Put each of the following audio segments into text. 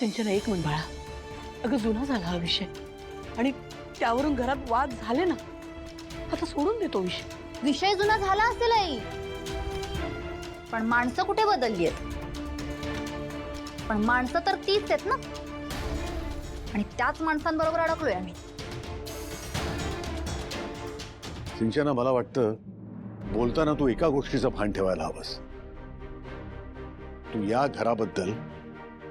सिंचना एक मिनिट बाळा, अगं जुना झाला हा विषय आणि त्यावरून घरात वाद झाले ना, आता सोडून देतो विषय. विषय जुना झाला असेल आई, पण माणसं कुठे बदलली आहेत? पण माणसं तर तीच आहेत ना, आणि त्याच माणसांबरोबर अडकलोय आम्ही. सिंचना, मला वाटतं बोलताना तू एका गोष्टीचं भान ठेवायला हवंस. तू या घराबद्दल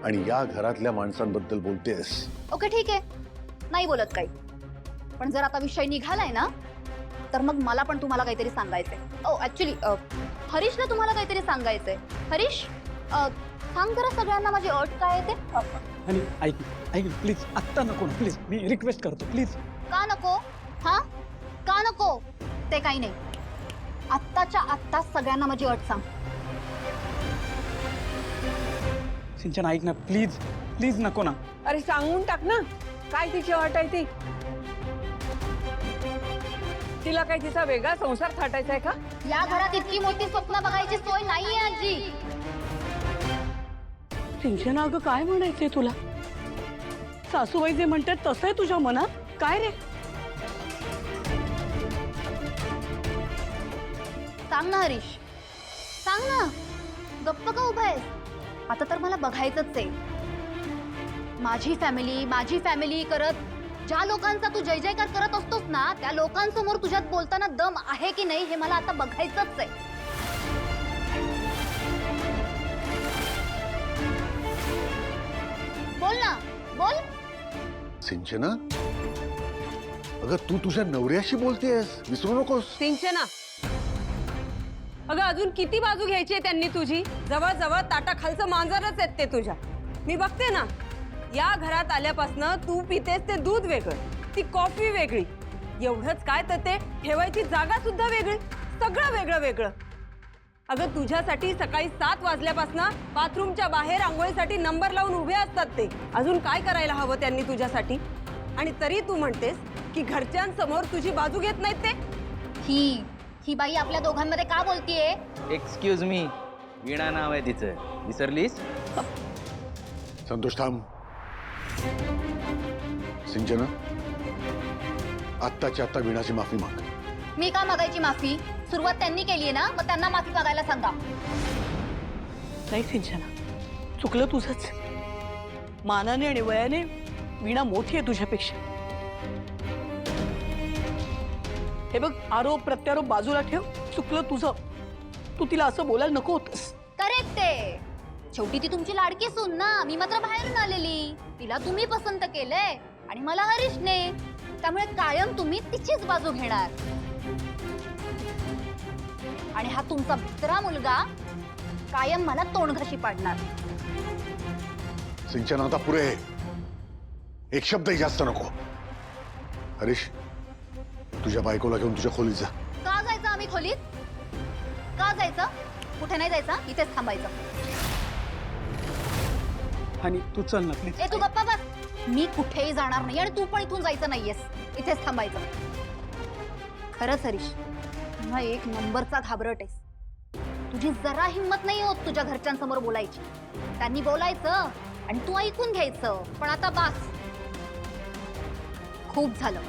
आणि या घरातल्या माणसांबद्दल बोलतेस. ओके ठीक आहे, नाही बोलत काही. पण जर आता विषय निघालाय ना, तर मग मला पण तुम्हाला काहीतरी सांगायचंय. ओ ऍक्च्युली हरीशला तुम्हाला काहीतरी सांगायचंय. हरीश, सांग जरा सगळ्यांना माझी अट काय आहे ते. आणि ऐक ऐक प्लीज, आत्ता नको ना प्लीज, मी रिक्वेस्ट करतो प्लीज. का नको? हा, का नको? ते काही नाही, आत्ताच्या आत्ता सगळ्यांना माझी अट सांग. सिंचना ऐक ना प्लीज, प्लीज नको ना. अरे सांगून टाक ना, काय तिची अट आहे ती. तिला काय तिचा वेगळा संसार थाटायचा आहे का? या घरात इतकी मोठी स्वप्न बघायची सोय नाहीये आजी. सिंचना, अगं काय म्हणायचंय तुला? सासूबाई जे म्हणतात तसं आहे तुझ्या मनात? काय रे? सांग ना हरीश, सांग ना. गप्प का उभा आहेस? आता तर मला बघायचंच आहे. माझी फॅमिली करत ज्या लोकांचा तू जय जयकार करत असतोस ना, त्या लोकांसमोर तुझ्यात बोलताना दम आहे की नाही हे मला आता बघायचंच आहे. बोल ना, बोल. सिंचना, अगं तू तुझ्या नवऱ्याशी बोलतेस, विसरू नकोस. सिंचना, अगं अजून किती बाजू घ्यायची आहे त्यांनी तुझी? जवळ जवळ ताटाखालचं मांजरच आहेत ते तुझ्या. मी बघते ना, या घरात आल्यापासनं तू पितेस ते दूध वेगळं, ती कॉफी वेगळी, एवढंच काय तर ते ठेवायची जागा सुद्धा वेगळी, सगळं वेगळं वेगळं. अगं तुझ्यासाठी सकाळी 7 वाजल्यापासनं बाथरूमच्या बाहेर आंघोळीसाठी नंबर लावून उभे असतात ते. अजून काय करायला हवं त्यांनी तुझ्यासाठी? आणि तरी तू म्हणतेस की घरच्यांसमोर तुझी बाजू घेत नाहीत ते. ही बाई आपल्या दोघांमध्ये का बोलतीये? एक्सक्यूज मी, वीणा नाव आहे तिचं, विसरलीस? संतोष थांब. सिंचना, आत्ताच्या आत्ता वीणाची माफी माग. मी का मागायची माफी? सुरुवात त्यांनी केली आहे ना, मग त्यांना माफी मागायला सांगा. नाही सिंचना, चुकलं तुझंच. मानाने आणि वयाने वीणा मोठी आहे तुझ्यापेक्षा. हे बघ, आरोप प्रत्यारोप बाजूला ठेव. चुकलं तुझं. तू तिला असं बोलायला नको होतंस. करेक्ट आहे. शेवटी ती तुमची लाडकी सून ना. मी मात्र बाहेरून आलेली. तिला तुम्ही पसंत केलंय आणि मला हरीशने. त्यामुळे कायम तुम्ही तिचीच बाजू घेणार. आणि हा तुमचा भित्रा मुलगा कायम मला तोंडघशी पाडणार. सिंचना, आता पुरे. एक शब्दही जास्त नको. हरीश, तुझ्या बायकोला घेऊन तुझ्या खोलीत जा. का जायचं आम्ही खोलीत? का जायचं? कुठे नाही जायचं, इथेच थांबायचं. आणि तू चल ना प्लीज. ए तू गप्पा बस. मी कुठेही जाणार नाही आणि तू पण इथून जायचं नाहीयेस. इथेच थांबायचं. खरंच हरीश, तुला एक नंबरचा घाबरट आहेस. तुझी जरा हिंमत नाही होत तुझ्या घरच्यांसमोर बोलायची. त्यांनी बोलायचं आणि तू ऐकून घ्यायचं. पण आता बास, खूप झालं.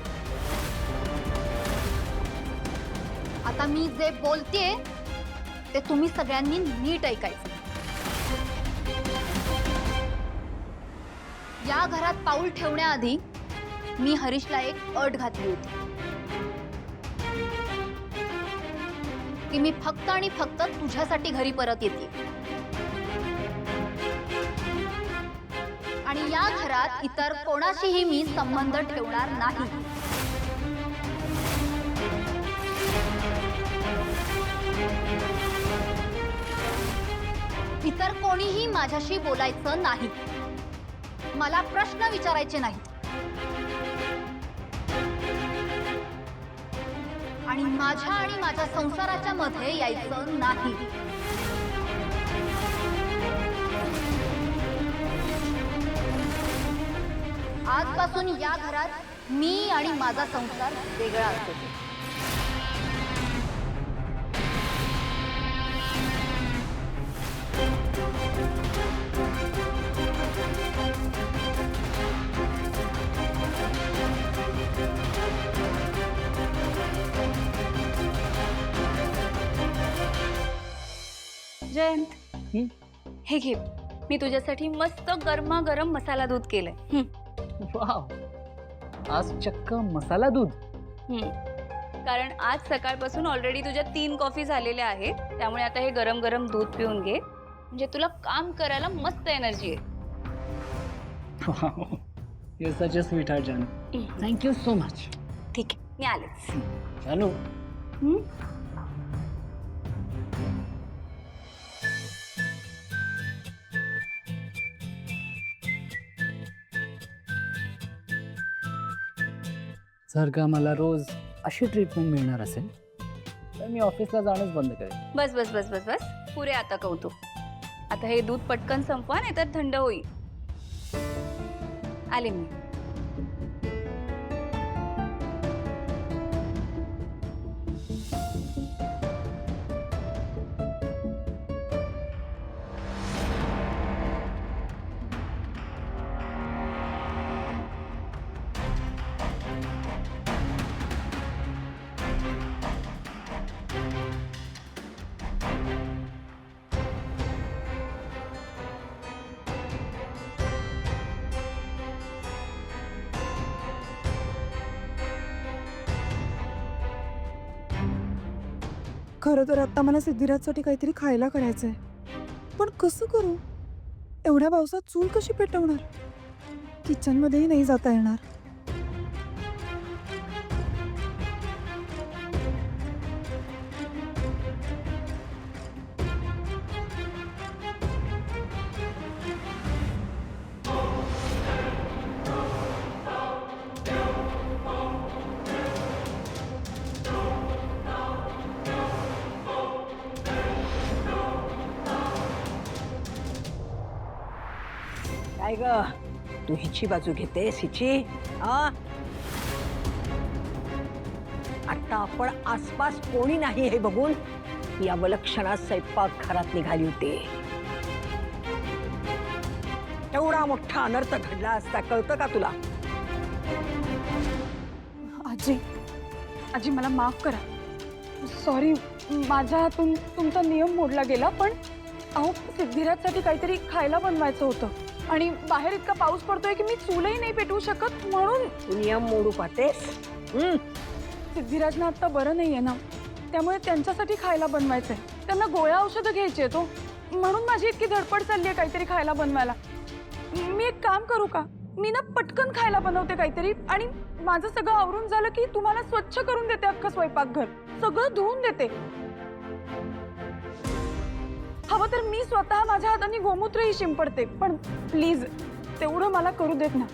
आता मी जे बोलतेय ते तुम्ही सगळ्यांनी नीट ऐकायचं. या घरात पाऊल ठेवण्याआधी मी हरीशला एक अट घातली होती की मी फक्त आणि फक्त तुझ्यासाठी घरी परत येते. आणि या घरात इतर कोणाशीही मी संबंध ठेवणार नाही. इतर कोणीही माझ्याशी बोलायचं नाही. मला प्रश्न विचारायचे नाही. आणि माझ्या आणि माझ्या संसाराच्या मध्ये यायचं नाही. आजपासून या घरात मी आणि माझा संसार वेगळा असेल. जयंत हे घे, मी तुझ्यासाठी मस्त गरमागरम मसाला दूध केलंय. वाव, आज चक्क मसाला दूध. कारण आज सकाळपासून ऑलरेडी तुझ्या 3 कॉफी झालेल्या आहेत, त्यामुळे आता हे गरम गरम दूध पिऊन घे, म्हणजे तुला काम करायला मस्त एनर्जी आहे. Wow, you such a sweetheart जानू. Thank you so much. ठीक आहे, मी आलेच. जानू, जर का मला रोज अशी ट्रीटमेंट मिळणार असेल तर मी ऑफिसला जाणंच बंद करेन. बस बस बस बस बस, पुरे आता कौतुक. आता हे दूध पटकन संपवा, नाही तर थंड होईल. आले मी. खरं तर आता मला सिद्धिराजसाठी काहीतरी खायला करायचंय, पण कसं करू? एवढ्या पावसात चूल कशी पेटवणार? किचनमध्येही नाही जाता येणार. काय ग, तू हिची बाजू घेतेस? हिची आता आपण आसपास कोणी नाही हे बघून या विलक्षणात स्वयंपाक घरात निघाली होती. एवढा मोठा अनर्थ घडला असता, कळतं का तुला? आजी, आजी मला माफ करा. सॉरी, माझ्या हातून तुमचा नियम मोडला गेला. पण अहो, सिद्धिराजसाठी काहीतरी खायला बनवायचं होतं आणि बाहेर इतका पाऊस पडतोय की मी चूलही नाही पेटवू शकत, म्हणून. तू नियम मोडू पाहतेस? सिद्धिराजना आता बरं नाहीये ना, त्यामुळे त्यांच्यासाठी खायला बनवायचंय. त्यांना गोळ्या औषधं घ्यायची तो, म्हणून माझी इतकी धडपड चालली आहे काहीतरी खायला बनवायला. मी एक काम करू का, मी ना पटकन खायला बनवते काहीतरी, आणि माझं सगळं आवरून झालं की तुम्हाला स्वच्छ करून देते. अख्खं स्वयंपाकघर सगळं धुवून देते. हवं तर मी स्वतः माझ्या हाताने गोमूत्रही शिंपडते, पण प्लीज तेवढं मला करू देत ना,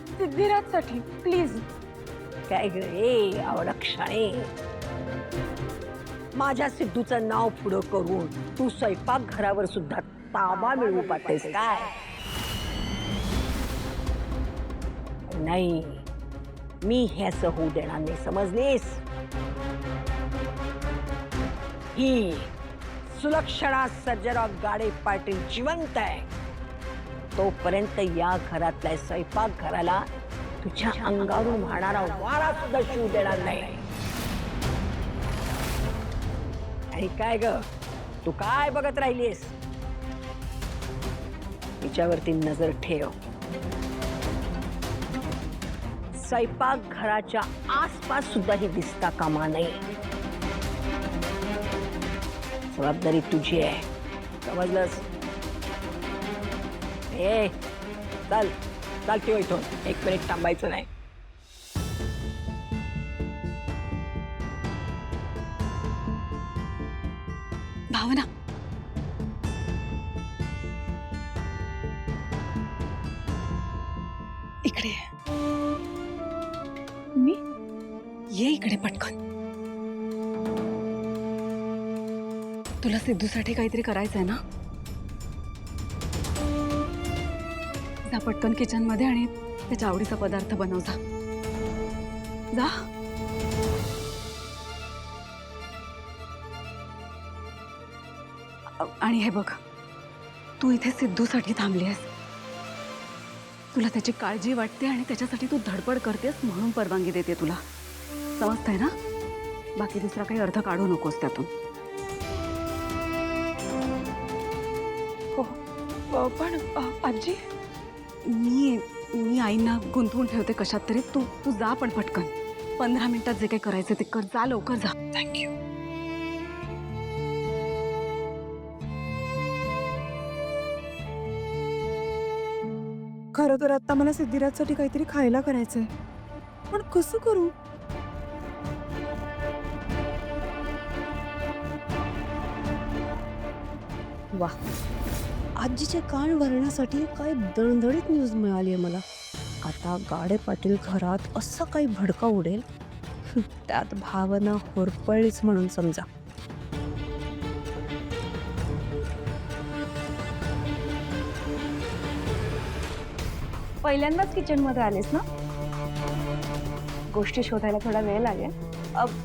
सिद्धिराजसाठी प्लीज. काय ग रे अवलक्षणे, माझ्या सिद्धूचं नाव पुढं करून तू स्वयंपाक घरावर सुद्धा ताबा मिळवू पाहतेस काय? नाही, मी हे असं होऊ देणार नाही, समजलीस? ही सुलक्षणा सर्जराव गाडे पाटील जिवंत आहे तोपर्यंत या घरातल्या स्वयंपाक घराला तुझ्या अंगावरून वाहणारा वारा सुद्धा शिव देणार नाही. आणि काय ग, तू काय बघत राहिलीस? तिच्यावरती नजर ठेव. स्वयंपाक घराच्या आसपास सुद्धा हे दिसता कामा नये. जबाबदारी तुझी आहे, समजलंस? ए चल चालते इथून, 1 मिनिट थांबायचं नाही. भावना, इकडे ये. मी ये इकडे पटकन. तुला सिद्धूसाठी काहीतरी करायचंय ना? जा पटकन किचन मध्ये आणि त्याच्या आवडीचा पदार्थ बनव. जा जा. आणि हे बघ, तू इथे सिद्धूसाठी थांबली आहेस. तुला त्याची काळजी वाटते आणि त्याच्यासाठी तू धडपड करतेस म्हणून परवानगी देते तुला. समजतंय ना? बाकी दुसरा काही अर्थ काढू नकोस त्यातून. पण आजी, मी आईना गुंतवून ठेवते कशात तरी. तू तू जा पण पटकन. 15 मिनिटात जे काही करायचं ते कर. जा लवकर जा. थँक्यू. खरं तर आता मला सिद्धिराजसाठी काहीतरी खायला करायचंय, पण कसं करू? वा, आजीचे कान भरण्यासाठी काय दणदणीत न्यूज मिळाली आहे मला. आता गाडे पाटील घरात असं काही भडका उडेल, त्यात भावना होरपळलीच म्हणून समजा. पहिल्यांदाच किचनमध्ये आलेस ना? गोष्टी शोधायला थोडा वेळ लागेल.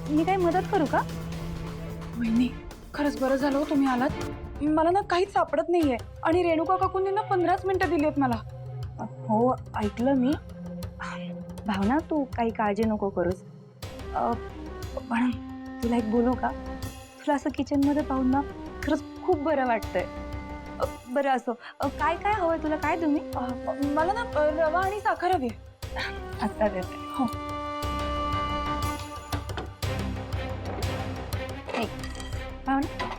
मी काही मदत करू का? वहिनी, खरंच बरं झालं हो तुम्ही आलात. मला ना काहीच सापडत नाहीये आणि रेणुका काकूंनी ना 15 मिनिटं दिली आहेत मला. हो, ऐकलं मी. भावना, तू काही काळजी नको करूस. पण तुला एक बोलू का? तुला असं किचनमध्ये पाहून ना खरंच खूप बरं वाटतंय. बरं असो, काय काय हवंय तुला? काय तुम्ही? मला ना रवा आणि साखर हवी. आत्ता देते. हो. भावना,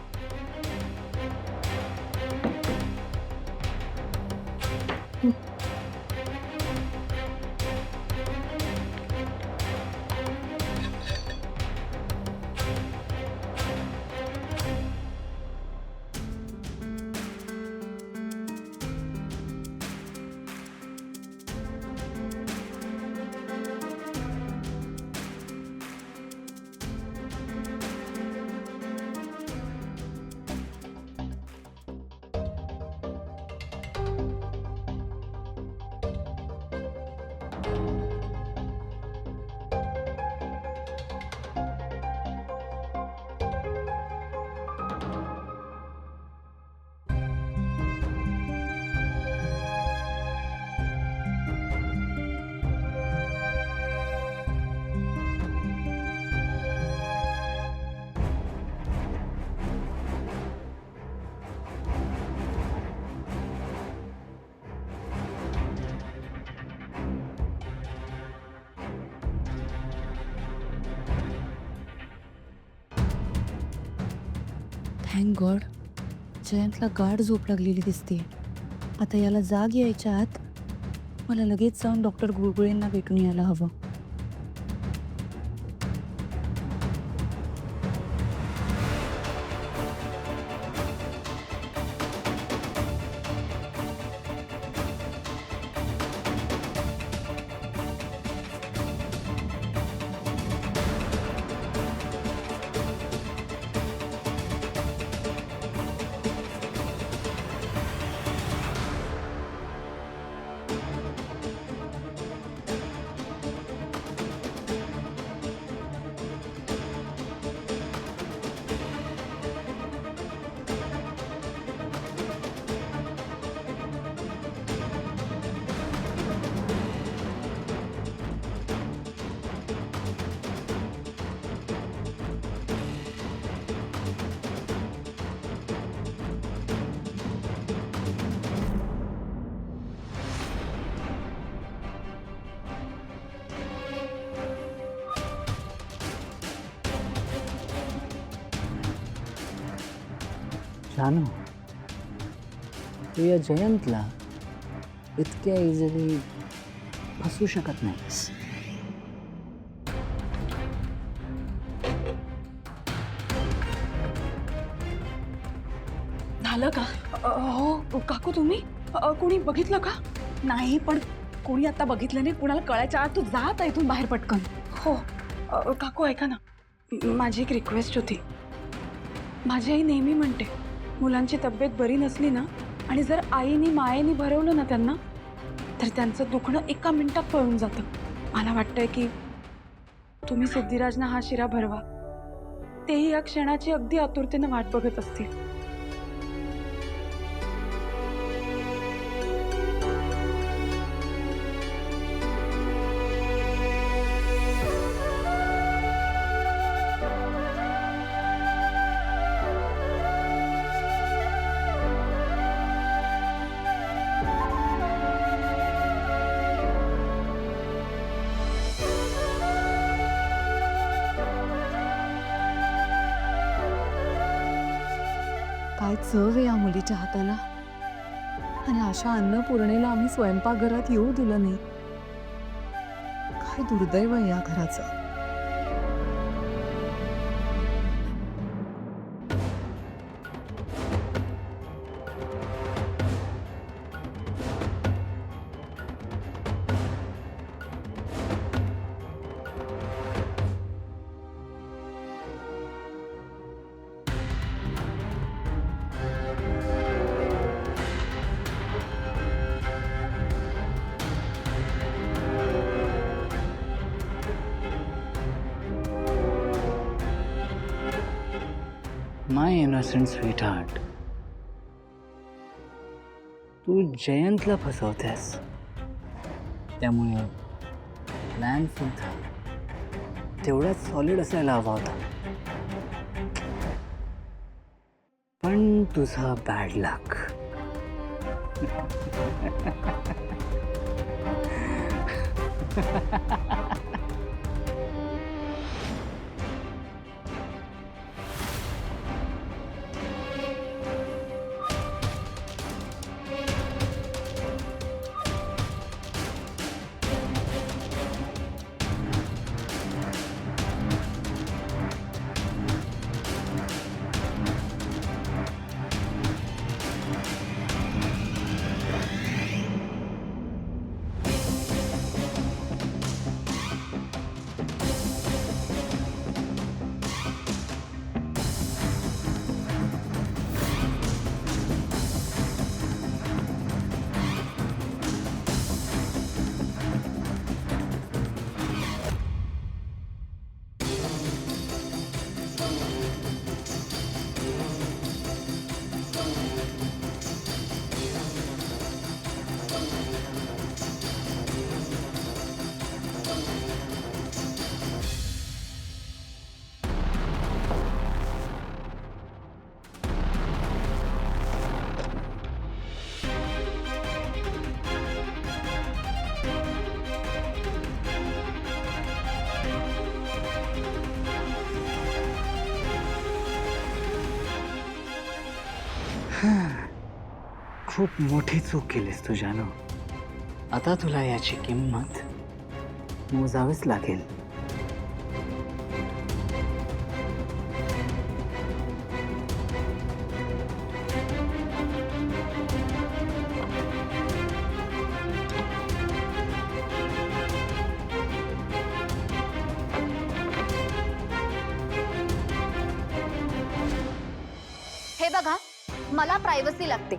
थँक गॉड, जयंतला गाढ झोप लागलेली दिसते. आता याला जाग यायच्या आत मला लगेच जाऊन डॉक्टर गुळगुळेंना भेटून यायला हवं. जानू, तू या जयंतला इतक्या इझिली फसू शकत नाहीस. झालं का? हो काकू, तुम्ही कोणी बघितलं का? नाही, पण कोणी आता बघितलं नाही. कुणाला कळायच्या आत तू जा आता इथून बाहेर पटकन. हो. काकू ऐका ना, माझी एक रिक्वेस्ट होती. माझी आई नेहमी म्हणते, मुलांची तब्येत बरी नसली ना आणि जर आईनी मायेनी भरवलं ना त्यांना, तर त्यांचं दुखणं एका मिनिटात पळून जातं. मला वाटतंय की तुम्ही सिद्धिराजना हा शिरा भरवा. तेही या क्षणाची अगदी आतुरतेनं वाट बघत असतील. चव आहे या मुलीच्या हाताला. आणि अशा अन्नपूर्णेला आम्ही स्वयंपाकघरात येऊ दिलं नाही. काय दुर्दैव आहे या घराचं. माय इनोसेंट स्वीट हार्ट, तू जयंतला फसवतेस. त्यामुळे प्लॅन सुद्धा तेवढाच सॉलिड असायला हवा होता. पण तुझा बॅड लक. खूप मोठी चूक केलीस तू जानू. आता तुला याची किंमत मोजावीच लागेल. हे बघा, मला प्रायव्हसी लागते.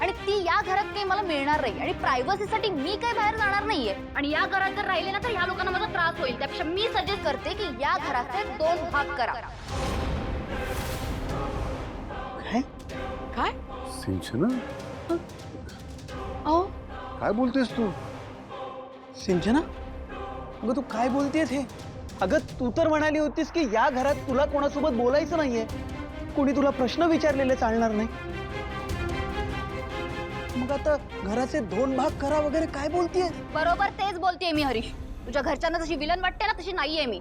आणि ती या घरात काही मला मिळणार नाही. आणि प्रायव्हसीसाठी मी काही बाहेर जाणार नाहीये. आणि या घरात जर राहिले ना तर ह्या लोकांना माझा त्रास होईल. त्यापेक्षा मी सजेस्ट करते की या घराचे 2 भाग करा. काय सिंचना, अहो काय बोलतेस तू? सिंचना, अगं तू काय बोलतेस हे? अगं तू तर म्हणाली होतीस की या घरात तुला कोणासोबत बोलायचं नाहीये, कोणी तुला प्रश्न विचारलेले चालणार नाही. मग आता घराचे 2 भाग करा वगैरे काय बोलतेय? बरोबर तेच बोलतेय मी हरीश. तुझ्या घरच्यांना जशी विलन वाटते ना तशी नाहीये मी.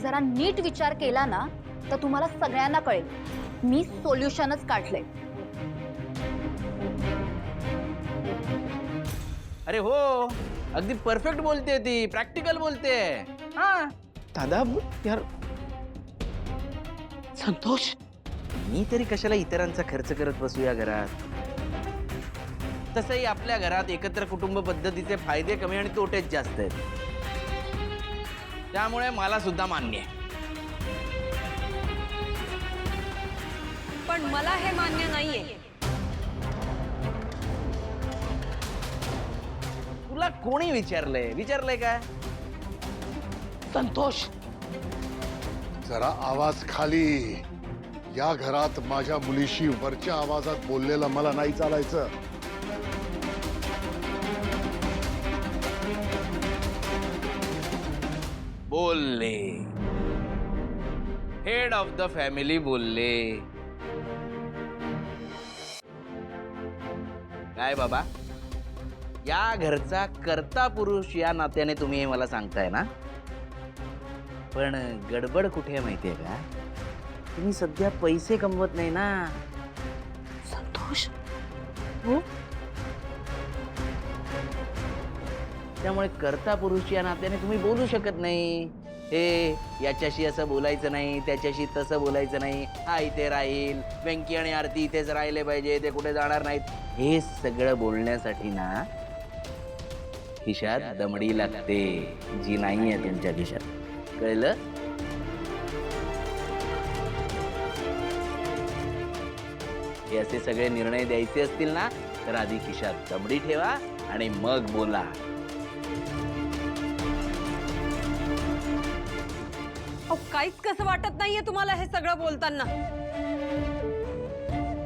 जरा नीट विचार केला ना तर तुम्हाला सगळ्यांना कळेल मी सोल्युशनच काढलंय. अरे हो, अगदी परफेक्ट बोलते ती, प्रॅक्टिकल बोलते. हा, दादा यार, संतोष, मी तरी कशाला इतरांचा खर्च करत बसू या घरात. तसंही आपल्या घरात एकत्र कुटुंब पद्धतीचे फायदे कमी आणि तोटेच जास्त आहेत. त्यामुळे मला सुद्धा मान्य आहे. पण मला हे मान्य नाहीये. तुला कोणी विचारलंय काय? संतोष, जरा आवाज खाली. या घरात माझ्या मुलीशी वरच्या आवाजात बोललेलं मला नाही चालायचं. बोलले, हेड ऑफ द फॅमिली बोलले. काय बाबा, या घरचा कर्ता पुरुष या नात्याने तुम्ही हे मला सांगताय ना? पण गडबड कुठे आहे माहितीये का? तुम्ही सध्या पैसे कमवत नाही ना. संतोष त्यामुळे कर्ता पुरुष या नात्याने तुम्ही बोलू शकत नाही. हे याच्याशी असं बोलायचं नाही, त्याच्याशी तसं बोलायचं नाही, हा इथे राहील, वेंकी आणि आरती इथेच राहिले पाहिजे, ते कुठे जाणार नाहीत. हे सगळं बोलण्यासाठी ना खिशात दमडी लागते, जी नाहीये तुमच्या खिशात. कळलं? हे असे सगळे निर्णय द्यायचे असतील ना तर आधी खिशात दमडी ठेवा आणि मग बोला. काहीच कसं वाटत नाहीये तुम्हाला हे सगळं बोलताना?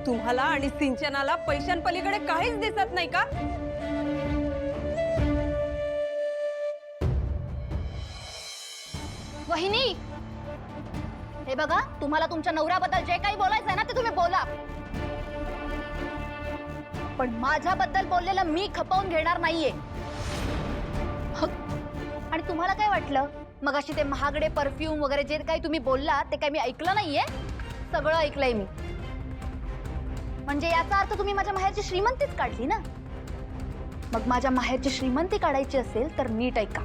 तुम्हाला आणि सिंचनाला पैशांपलीकडे काहीच दिसत नाही का? वहिनी, हे बघा, तुम्हाला तुमच्या नवऱ्याबद्दल जे काही बोलायचंय ना ते तुम्ही बोला, पण माझ्याबद्दल बोललेलं मी खपवून घेणार नाहीये. आणि तुम्हाला काय वाटलं मगाशी ते महागडे परफ्यूम वगैरे जे काही तुम्ही बोलला ते काही मी ऐकलं नाहीये? सगळं ऐकलंय मी. म्हणजे याचा अर्थ तुम्ही माझ्या माहेरची श्रीमंतीच काढली ना? मग माझ्या माहेरची श्रीमंती काढायची असेल तर नीट ऐका.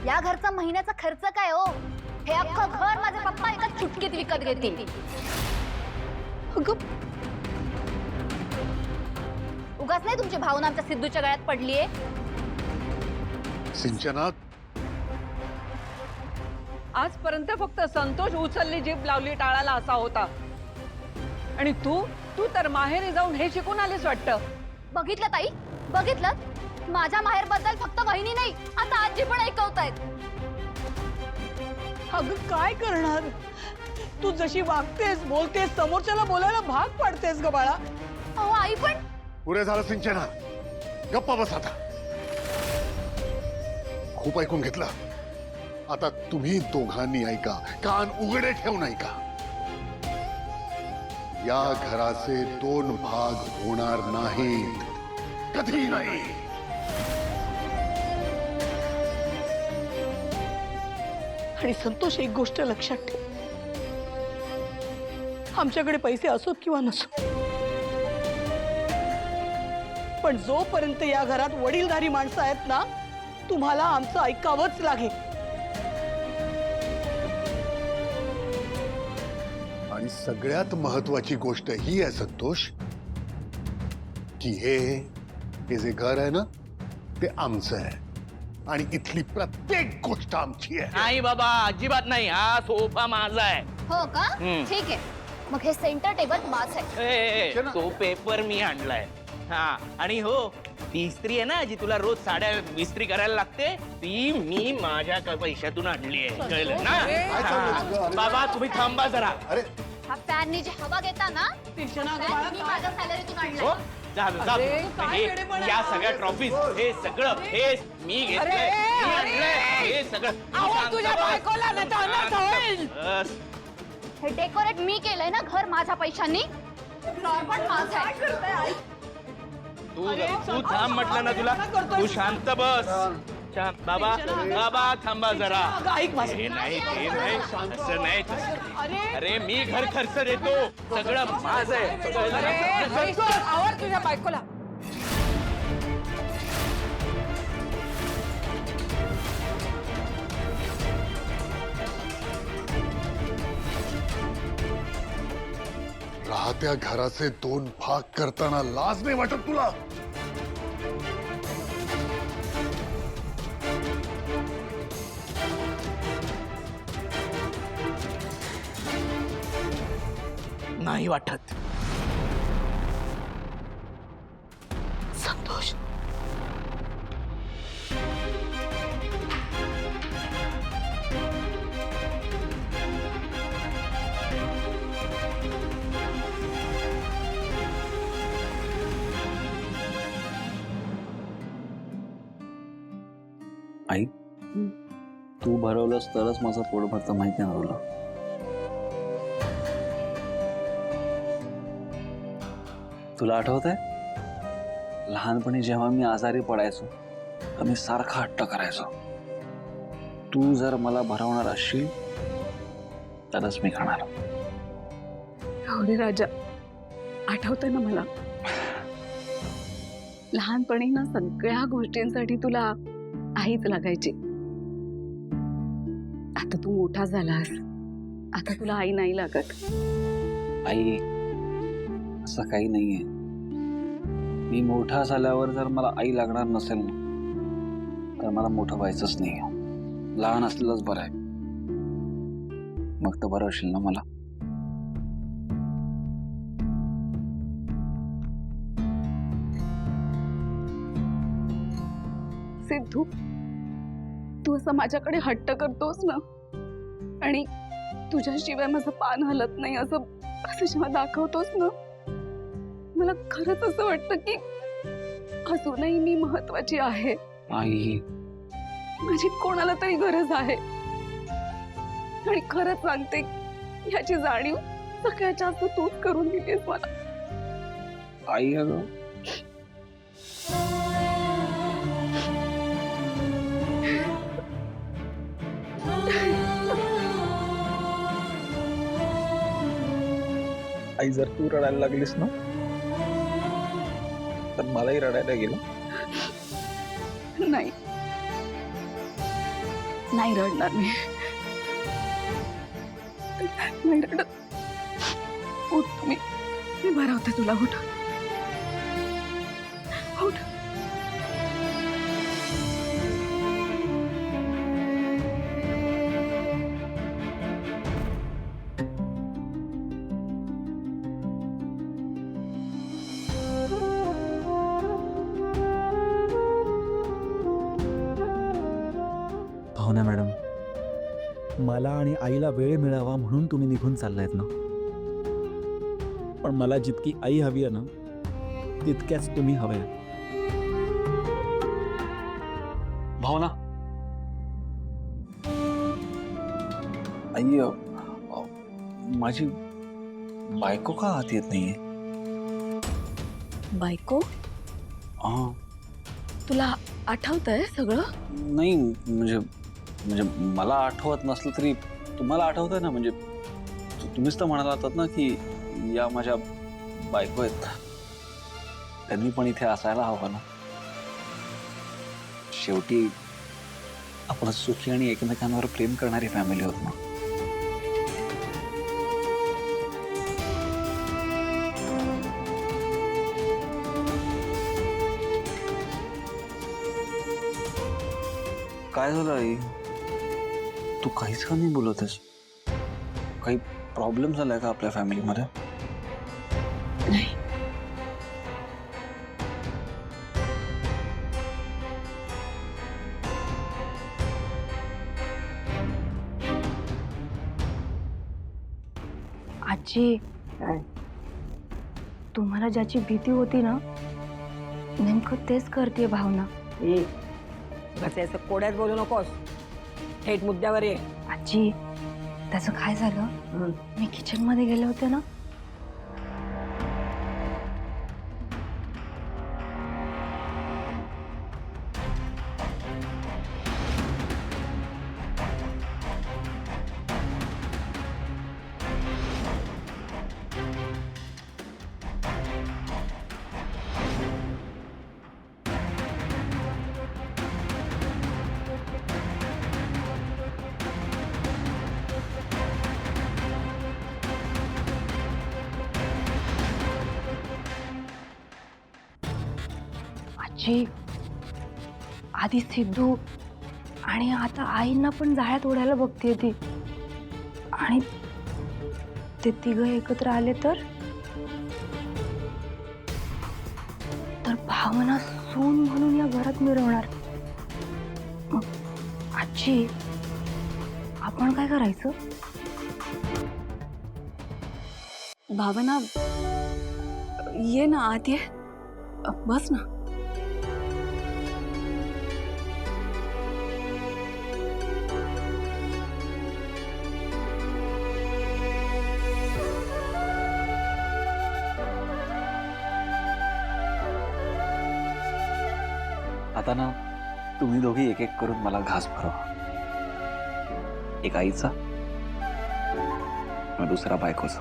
या घरचा महिन्याचा खर्च काय हो? हे अख्खं घर माझे पप्पा एका चुटकीत विकत घेतील. उगाच नाही तुमची भावना आमच्या सिद्धूच्या गळ्यात पडलीये. सिंचना, आजपर्यंत फक्त संतोष उचलली जीभ लावली टाळाला असा होता, आणि तू तू तर माहेरी जाऊन हे शिकून आलीस वाटतं. बघितलं ताई, बघितलं? माझ्या माहेर बद्दल फक्त वहिनी नाही, आता आजी पण ऐकवतायत. अगं काय करणार? तू जशी वागतेस, बोलतेस, समोरच्याला बोलायला भाग पाडतेस ग बाळा. अहो आई पण. पुरे झालं सिंचना, गप्पा बस आता. खूप ऐकून घेतलं. आता तुम्ही दोघांनी ऐका, कान उघडे ठेवून ऐका. या घराचे 2 भाग होणार नाहीत, कधी नाही. आणि संतोष, एक गोष्ट लक्षात ठेव, आमच्याकडे पैसे असोत किंवा नसो, पण जोपर्यंत या घरात वडीलधारी माणसं आहेत ना, तुम्हाला आमचं ऐकावंच लागेल. आणि सगळ्यात महत्वाची गोष्ट ही आहे संतोष, की हे जे घर आहे ना ते आमचं आहे, आणि इथली प्रत्येक गोष्ट आमची आहे. नाही बाबा, अजिबात नाही. हा सोफा माझा आहे. हो का? ठीक आहे, मग हे सेंटर टेबल माझं आहे. तो पेपर मी आणलाय. हा, आणि हो, ती इस्त्री आहे ना जी तुला रोज साड्या इस्त्री करायला लागते, ती मी माझ्या पैशातून आणली आहे. कळलं ना? हा. बाबा तुम्ही थांबा जरा. अरे हा फॅननी जी हवा घेता ना, फॅन मी माझ्या सॅलरीतून हो, आणलाय. झालं झालं. या सगळ्या ट्रॉफीज, हे सगळं हे मी घेतलंय, मी आणलंय. हे सगळं बस. हे डेकोरेट मी केलंय ना घर माझ्या पैशांनी. फ्लॉर पण माझा आहे. तू थांब म्हटलं ना तुला. तू शांत बस. शांत. बाबा बाबा थांबा जरा. ऐक माझं. हे नाही, ते नाही, असं नाही तसं. अरे मी घर खर्च देतो, सगळं माझं आहे. आवर तुझ्या बायकोला. राहत्या घराचे 2 भाग करताना लाज नाही वाटत तुला? नाही वाटत. संतोष, आई, तू भरवलंस तरच माझं पोट भरतं, माहिती आहे ना तुला? तुला आठवत आहे लहानपणी जेव्हा मी आजारी पडायचो तर मी सारखा हट्ट करायचो, तू जर मला भरवणार असशील तरच मी खाणार. अरे राजा, आठवतंय ना मला, लहानपणी ना सगळ्या गोष्टींसाठी तुला आईच लागायची. आता तू मोठा झालास, आता तुला आई नाही लागत. आई, असं काही नाहीये. मी मोठा झाल्यावर जर मला आई लागणार नसेल ना तर मला मोठं व्हायचंच नाही. लहान असलेलंच बरं आहे. मग तर बरं असेल ना मला. सिद्धू, तू असं माझ्याकडे हट्ट करतोस ना आणि तुझ्याशिवाय माझं पान हलत नाही असं असं जेव्हा दाखवतोस ना, मला खरंच असं वाटतं की अजूनही मी महत्वाची आहे. आई, माझी कोणाला तरी गरज आहे. आणि खरंच सांगते, याची जाणीव सगळ्यात जास्त तूच करून दिलीस मला. आई अगं, आई जर तू रडायला लागलीस ना तर मलाही रडायला गेलं. नाही, नाही रडणार मी. नाही रडत. उठ तुम्ही, मी भरवते तुला. उठ उठ. भावना मॅडम, मला आणि आईला वेळ मिळावा म्हणून तुम्ही निघून चाललायत ना, पण मला जितकी आई हवी आहे ना तितक्याच तुम्ही हवे. भावना, आई माझी बायको का हात येत नाहीये? बायको? हा, तुला आठवतंय सगळं? नाही म्हणजे म्हणजे मला आठवत नसलं तरी तुम्हाला आठवतंय ना. म्हणजे तुम्हीच तर म्हणाला होतात ना की या माझ्या बायको आहेत, त्यांनी पण इथे असायला हवं ना. शेवटी आपण सुखी आणि एकमेकांवर प्रेम करणारी फॅमिली होत ना. काय झालं आई? तू काहीच का नाही बोलतेस? काही प्रॉब्लेम झालाय का आपल्या फॅमिलीमध्ये? नाही. आजी, तुम्हाला ज्याची भीती होती ना नेमकं तेच करते भावना. कसे असं कोड्यात बोलू नकोस, थेट मुद्द्यावर ये. आजी, त्याचं काय झालं, मी किचन मध्ये गेले होते ना, आजी, आधी सिद्धू आणि आता आईंना पण जाळ्यात ओढायला बघते ती. आणि ते तिघं एकत्र आले तर भावना सून म्हणून या घरात मिरवणार. मग आजी, आपण काय करायचं? भावना, ये ना आत, ये, बस ना. आता ना तुम्ही दोघी एक एक करून मला घास भरवा. एक आईचा आणि दुसरा बायकोचा.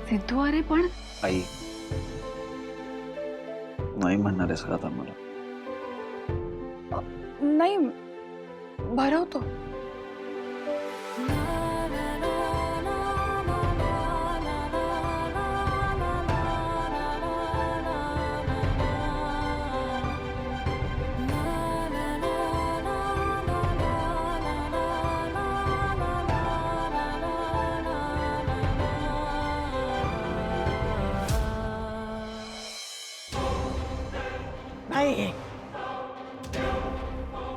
सिद्धू अरे पण आई नाही म्हणणार आहेस का आता मला? नाही भरवतो. नाही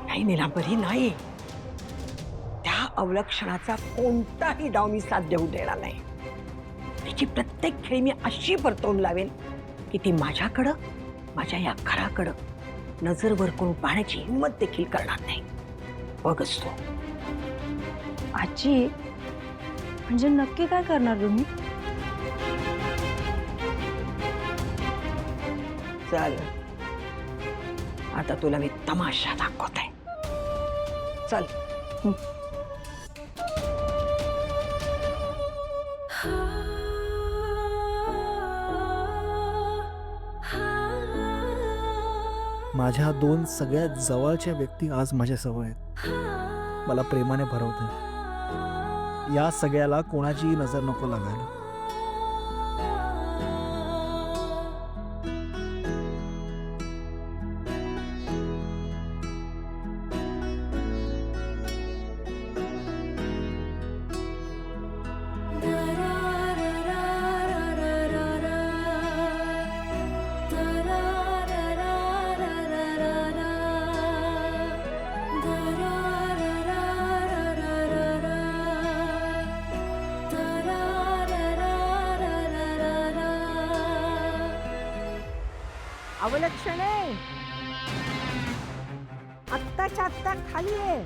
नाही नीलांबरी, नाही. त्या अवलक्षणाचा कोणताही डाव मी साथ देऊ देणार नाही. तिची प्रत्येक खेळी मी अशी परतवून लावेल की ती माझ्याकडं, माझ्या या घराकडं नजर वर करून पाहण्याची हिंमत देखील करणार नाही. बघच तो. आजी म्हणजे नक्की काय करणार तुम्ही? चल आता तुला मी तमाशा दाखवते. चल. माझ्या दोन सगळ्यात जवळच्या व्यक्ती आज माझ्याजवळ आहेत. मला प्रेमाने भरवतात. या सगळ्याला कोणाचीही नजर नको लागायला. अवलक्षणे आत्ताच्या आत्ता खाली आहे.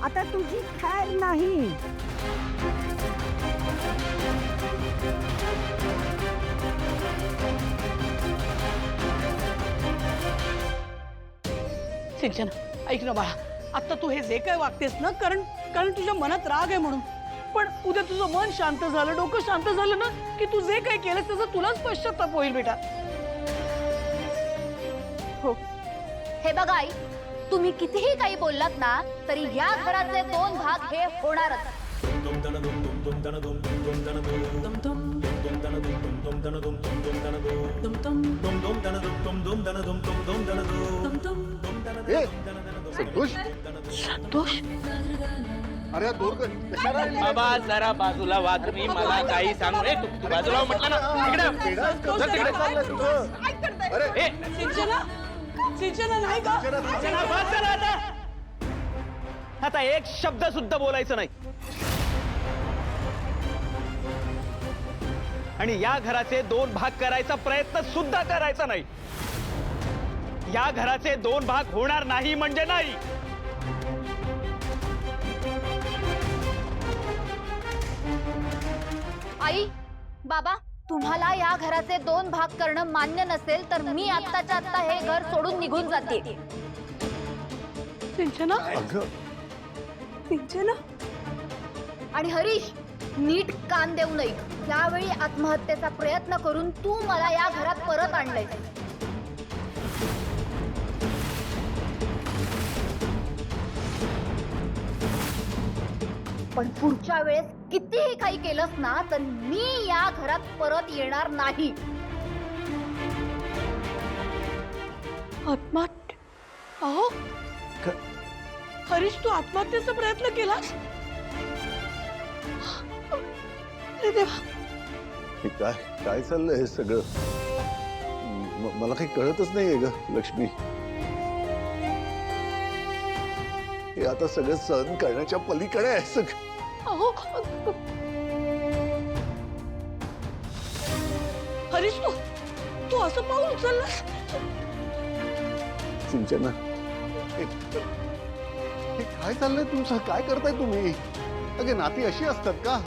आता तुझी खैर नाही. सिंचना ऐक ना बाळा, आता तू हे जे काय वागतेस ना, कारण तुझ्या मनात राग आहे म्हणून, पण उद्या तुझं मन शांत झालं, डोकं शांत झालं ना, की तू जे काय केलंस त्याचा तुलाच पश्चाताप होईल बेटा. हो हे बघा आई, तुम्ही कितीही काही बोललात ना तरी या घराचे दोन भाग हे होणारच. ए, संतोष, संतोष अरे दूर कर. कशाला आली? बाबा जरा बाजूला वा, तुम्ही मला काही सांगू. ए, तू बाजूला वा म्हटलं ना. तिकडे वेडाच चल तिकडे. चाललंय तुझं. अरे ए, सिंचना नाही का? सिंचना, बस करा आता. आता एक शब्द सुद्धा बोलायचं नाही. आणि या घराचे दोन भाग करायचा प्रयत्न सुद्धा करायचा नाही. या घराचे दोन भाग होणार नाही म्हणजे नाही. आई बाबा, तुम्हाला या घराचे दोन भाग करणं मान्य नसेल तर मी आत्ताच्या आत्ता हे घर सोडून निघून जाते. सिंचना, अगं सिंचना. आणि हरीश, नीट कान देऊ नये. यावेळी आत्महत्येचा प्रयत्न करून तू मला या घरात परत आणलंय. पण पुढच्या वेळेस कितीही काही केलंस ना तर मी या घरात परत येणार नाही. आत्महत्या? अहो हरीश, तू आत्महत्येचा प्रयत्न केलास? अरे देवा, हे काय काय चाललंय हे सगळं? मला काही कळतच नाहीये ग लक्ष्मी. हे आता सगळं सहन करण्याच्या पलीकडे आहे सगळं. अहो हरीश, तू असं पाऊल उचललास? सिंचना, हे काय चाललंय तुमचं? काय करताय तुम्ही? अगे नाती अशी असतात का?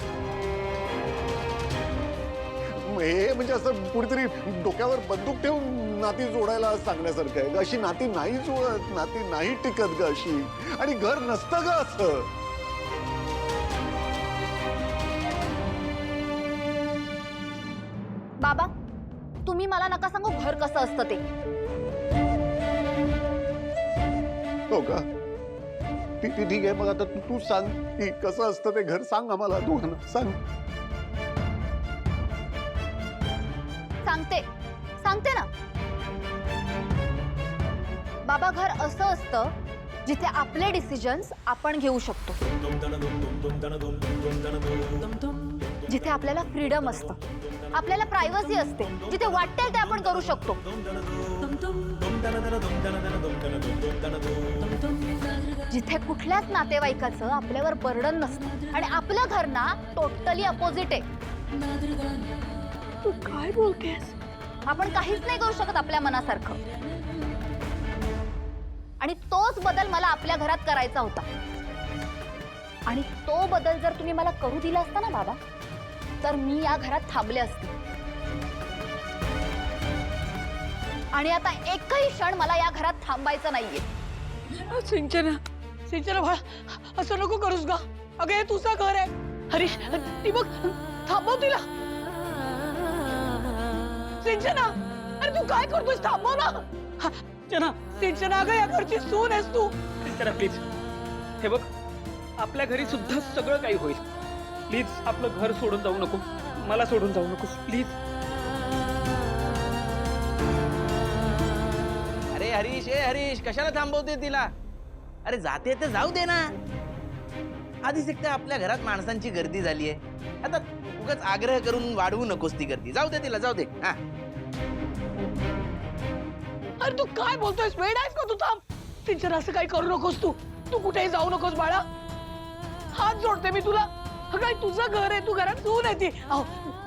हे म्हणजे असं कुठेतरी डोक्यावर बंदूक ठेवून नाती जोडायला सांगण्यासारखं आहे. अशी नाती नाही जुळत, नाती नाही टिकत ग अशी. आणि घर नसतं ग असं. बाबा, तुम्ही मला नका सांगू घर कसं असतं ते. हो का? ठीक आहे, मग आता तू सांग की कसं असतं ते घर. सांग आम्हाला, दोघांना सांग. सांगते ना बाबा. घर असं असतं जिथे आपले डिसिजन्स आपण घेऊ शकतो, जिथे आपल्याला फ्रीडम असतं, आपल्याला प्रायव्हसी असते, जिथे वाटेल ते आपण करू शकतो. जिथे कुठल्याच नातेवाईकाचं आपल्यावर बर्डन नसतं. आणि आपलं घर ना टोटली अपोजिट आहे. तू काय बोलतेस? आपण काहीच नाही करू शकत आपल्या मनासारखं. आणि तोच बदल मला आपल्या घरात करायचा होता. आणि तो बदल जर तुम्ही मला करू दिला असता ना बाबा, तर मी या घरात थांबले असते. आणि आता एकही क्षण मला या घरात थांबायचं नाहीये. सिंचना बाळा, असं नको करूस गा. अगं हे तुझं घर आहे. हरीश, ती बघ, थांबव तिला. सिंचना, अरे तू काय करतोस? थांबव ना. सिंचना, अगं या घरची सून आहेस तू. सिंचना प्लीज, हे बघ, आपल्या घरी सुद्धा सगळं काही होईल. प्लीज आपलं घर सोडून जाऊ नको, मला सोडून जाऊ नकोस प्लीज. अरे हरीश, कशाला थांबवते तिला? अरे जाते तर जाऊ दे ना. आधीच एकदा आपल्या घरात माणसांची गर्दी झालीये. आता उगाच आग्रह करून वाढवू नकोस ती गर्दी. जाऊ दे तिला, जाऊ दे. हा, अरे तू काय बोलतोयस? वेड आहेस का तू? थांब. सिंचना, असं काही करू नकोस तू. तू कुठेही जाऊ नकोस बाळा. हात जोडते मी तुला. काय तुझं घर आहे, तू घरात सून आहे ती. अहो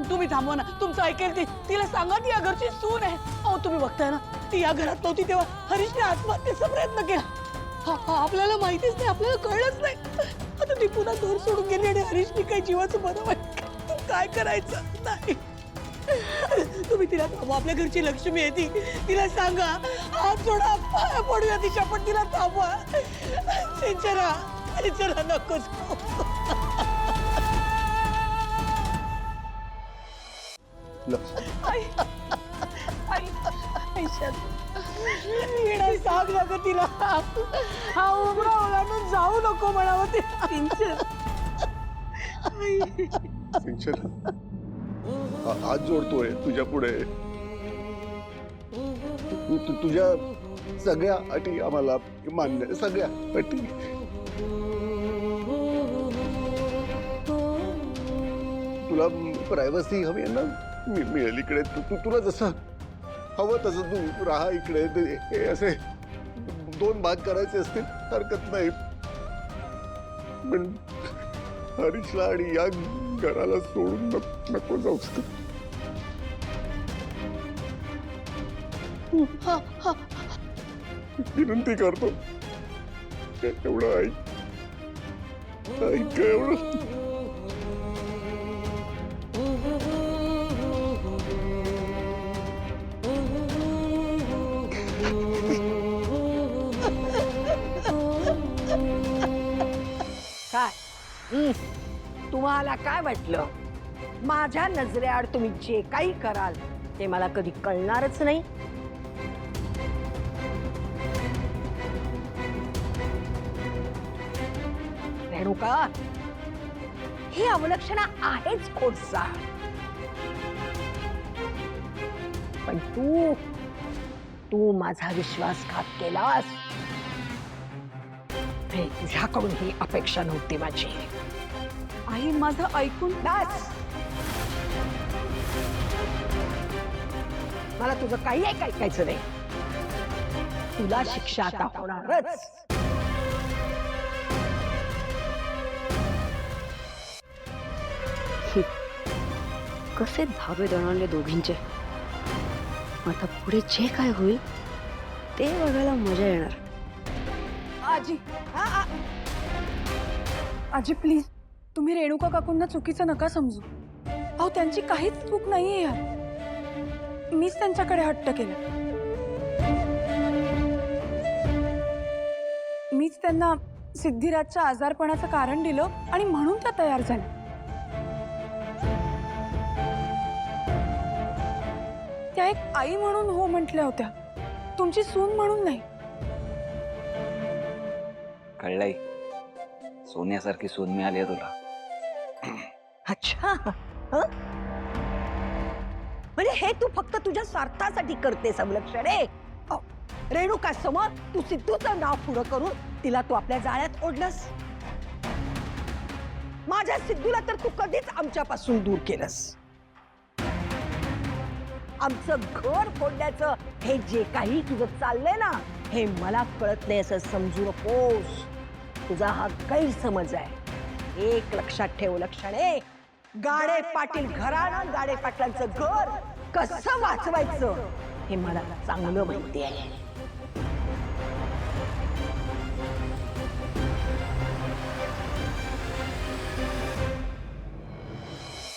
तुम्ही थांबवा ना, तुमचं ऐकेल ती. तिला सांगा ती या घरची सून आहे. अहो तुम्ही बघताय ना, ती या घरात नव्हती तेव्हा हरीशने आत्महत्येचा प्रयत्न केला. आपल्याला माहितीच नाही, आपल्याला कळलंच नाही. आता ती पुन्हा घर सोडून गेली आणि हरीशने काही जीवाचं बरं वाईट काय करायचं नाही. तुम्ही तिला थांबवा. आपल्या घरची लक्ष्मी आहे ती. तिला सांगा, हात जोडा, पाया पडूया तिच्या, पण तिला थांबवा. सिंचना नकोच. सांग ना ग तिला, हा उमरा ओलांडून जाऊ नको म्हणावं ते. सिंचना, हात जोडतोय तुझ्या पुढे. तुझ्या सगळ्या अटी आम्हाला मान्य, सगळ्या अटी. तुला प्रायव्हसी हवी आहे ना, मिळेल इकडे. तुला जसं हवं तसं तू राहा इकडे. हे असे 2 भाग करायचे असतील हरकत नाही, पण हरीशला आणि या घराला सोडून नको जाऊस तू. विनंती करतो, एवढं ऐक एवढं. काय तुम्हाला काय वाटलं? माझ्या नजरेआड तुम्ही जे काही कराल ते मला कधी कळणारच नाही. रेणुका, ही अवलक्षणा आहेच खोटसा. पण तू माझा विश्वासघात केलास. तुझ्याकडून ही अपेक्षा नव्हती माझी. आई, माझं ऐकून बस. मला तुझं काही ऐकायचं नाही. तुला शिक्षा आता होणारच. कसे धाबे दणाणले दोघींचे. आता पुढे जे काय होईल ते बघायला मजा येणार. आजी, आजी प्लीज, तुम्ही रेणुका काकूंना चुकीचं नका समजू. अहो त्यांची काहीच चूक नाहीये यात. मीच त्यांच्याकडे हट्ट केला. मीच त्यांना सिद्धिराजच्या आजारपणाचं कारण दिलं आणि म्हणून त्या तयार झाल्या. त्या एक आई म्हणून हो म्हटल्या होत्या, तुमची सून म्हणून नाही. कळलंय, सोन्यासारखी सून मिळाली आहे तुला. अच्छा हं? म्हणजे हे तू फक्त तुझ्या स्वार्थासाठी करते संरक्षणे. रेणुका समोर तू सिद्धूचं नाव पुढं करून तिला तू आपल्या जाळ्यात ओढलंस. माझ्या सिद्धूला तर तू कधीच आमच्यापासून दूर केलंस. आमचं घर फोडण्याचं हे जे काही तुझं चाललंय ना, हे मला कळत नाही असं समजू नकोस. तुझा हा गैरसमज आहे. एक लक्षात ठेव लक्षणे, गाडे पाटील घराणं, गाडे पाटलांचं घर कसं वाचवायचं हे मला चांगलं माहिती आहे.